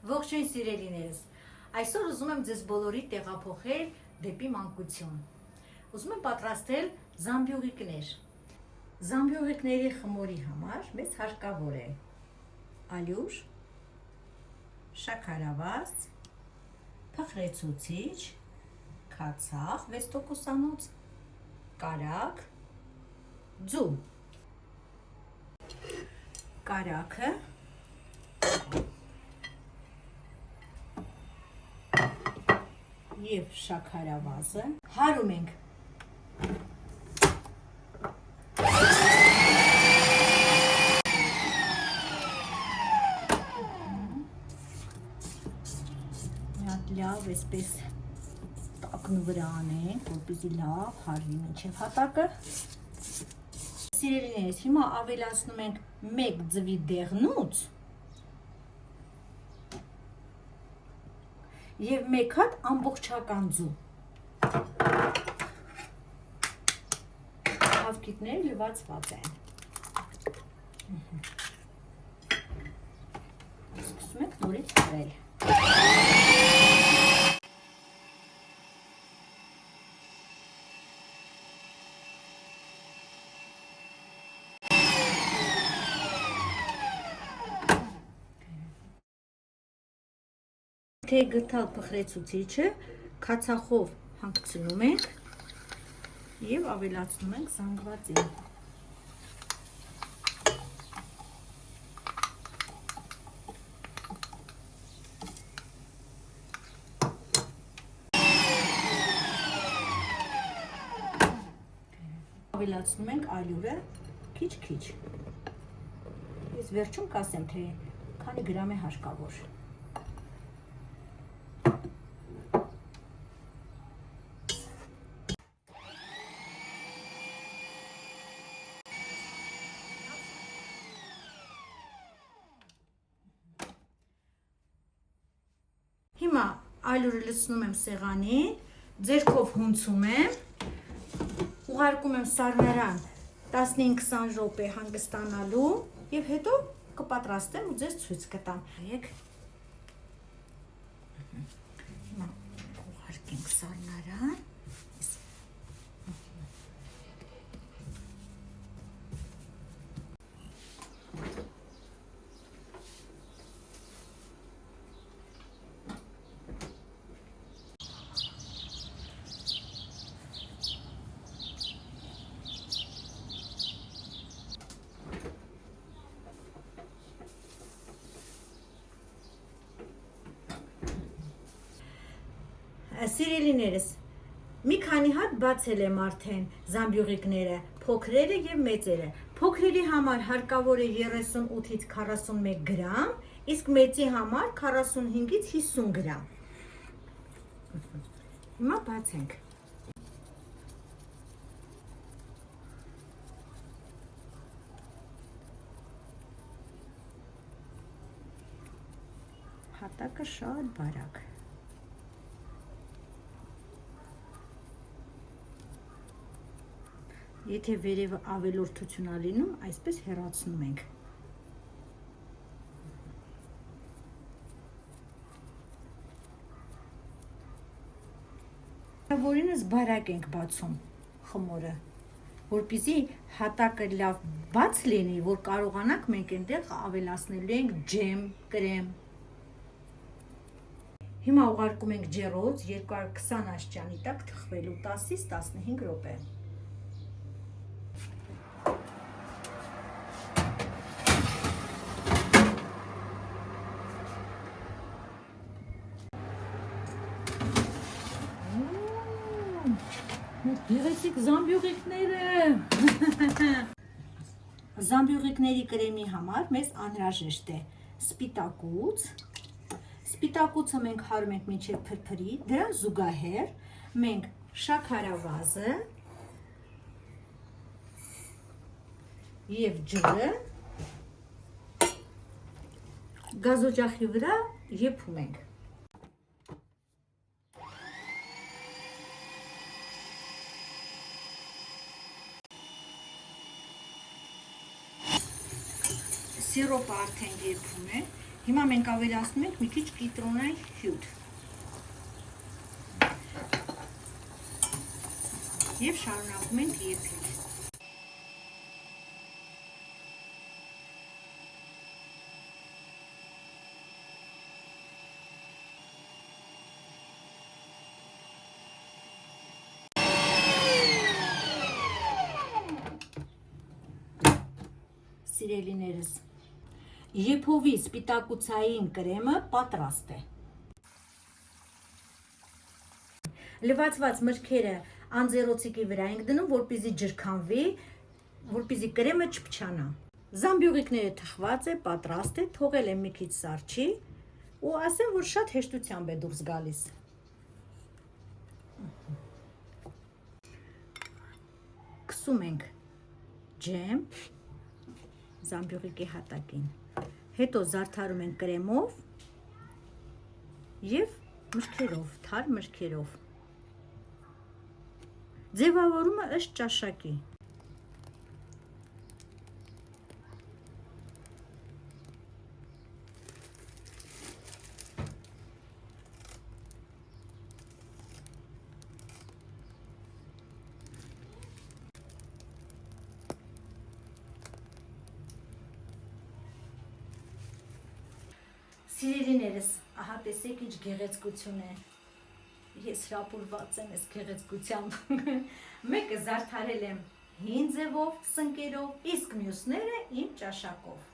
Ողջույն սիրելիներս, այսօր ուզում եմ ձեզ բոլորի տեղափոխել դեպի մանկություն։ Ուզում եմ պատրաստել զամբյուղիկներ։ Զամբյուղիկների խմորի համար մեզ հարկավոր է ալյուր, շաքարավազ, փխրեցուցիչ, քացախ 6%-անոց, կարագ, ձու։ Կարագը և շաքարավազը հարում ենք։ Լավ այսպես տակնու վրա անենք, որպեսզի լավ հարվի մինչև հատակը։ Սիրելիներս, հիմա ավելացնում ենք 1 ձվի դեղնուց և 1 հատ ամբողջական ձու։ Հավկիթները լվացված են։ Սկսում ենք նորից հարել։ Թե գտալ փխրեցուցիչը քացախով հանգցնում ենք և ավելացնում ենք զանգվածին։ Ավելացնում ենք ալյուրը քիչ-քիչ։ Ես վերջում կասեմ, թե քանի գրամ է հարկավոր։ Հիմա ալյուրը լցնում եմ սեղանին, ձեռքով հունցում եմ, ուղարկում եմ սառնարան 15-20 րոպե հանգստանալու և հետո կպատրաստեմ ու ձեզ ցույց կտամ։ Հիմա ուղարկենք սառնարան։ Սիրելիներս, մի քանի հատ բացել եմ արդեն զամբյուղիկները, փոքրերը և մեծերը։ Փոքրերի համար հարկավոր է 38-ից 41 գրամ, իսկ մեծի համար 45-ից 50 գրամ։ Հիմա բացենք։ Հատակը շատ բարակ։ Եթե վերևը ավելորդություն ա լինում, այսպես հեռացնում ենք։ Որինս բարակ ենք բացում խմորը, որպեսզի հատակը լավ բաց լինի, որ կարողանանք մենք այնտեղ ավելացնելու ենք ջեմ, կրեմ։ Հիմա ուղարկում ենք ջեռոց 220 աստիճանի տակ թխվելու 10-ից 15 րոպե։ Գեղեցիկ զամբյուղիկները։ Զամբյուղիկների կրեմի համար մեզ անհրաժեշտ է սպիտակուց։ Սպիտակուցը մենք հարում ենք մինչև փրփրի, դրան զուգահեռ մենք շաքարավազը և ջուրը գազօջախի վրա եփում ենք։ Սիրոպը արդեն եփում է, Հիմա մենք ավելացնում ենք մի քիչ կիտրոնային հյութ։ Եվ շարունակում ենք եփել։ Սիրելիներս, եփովի սպիտակուցային կրեմը պատրաստ է։ Լվացված մրգերը անձեռոցիկի վրա ենք դնում, որպեսզի ջրքանվի, որպեսզի կրեմը չփչանա։ Զամբյուղիկները թխված է, պատրաստ է, թողել եմ մի քիչ սառչի ու ասեմ, որ շատ հեշտությամբ է դուրս գալիս։ Քսում ենք ջեմ զամբյուղիկի հատակին, հետո զարդարում ենք կրեմով և մրգերով, թար մրգերով։ Ձևավորումը ըստ ճաշակի։ Սիրելիներս, ահա տեսեք ինչ գեղեցկություն է։ Ես հրապուրված եմ այս գեղեցկությամբ։ Մեկը զարդարել եմ հին ձևով, սնկերով, իսկ մյուսները իմ ճաշակով։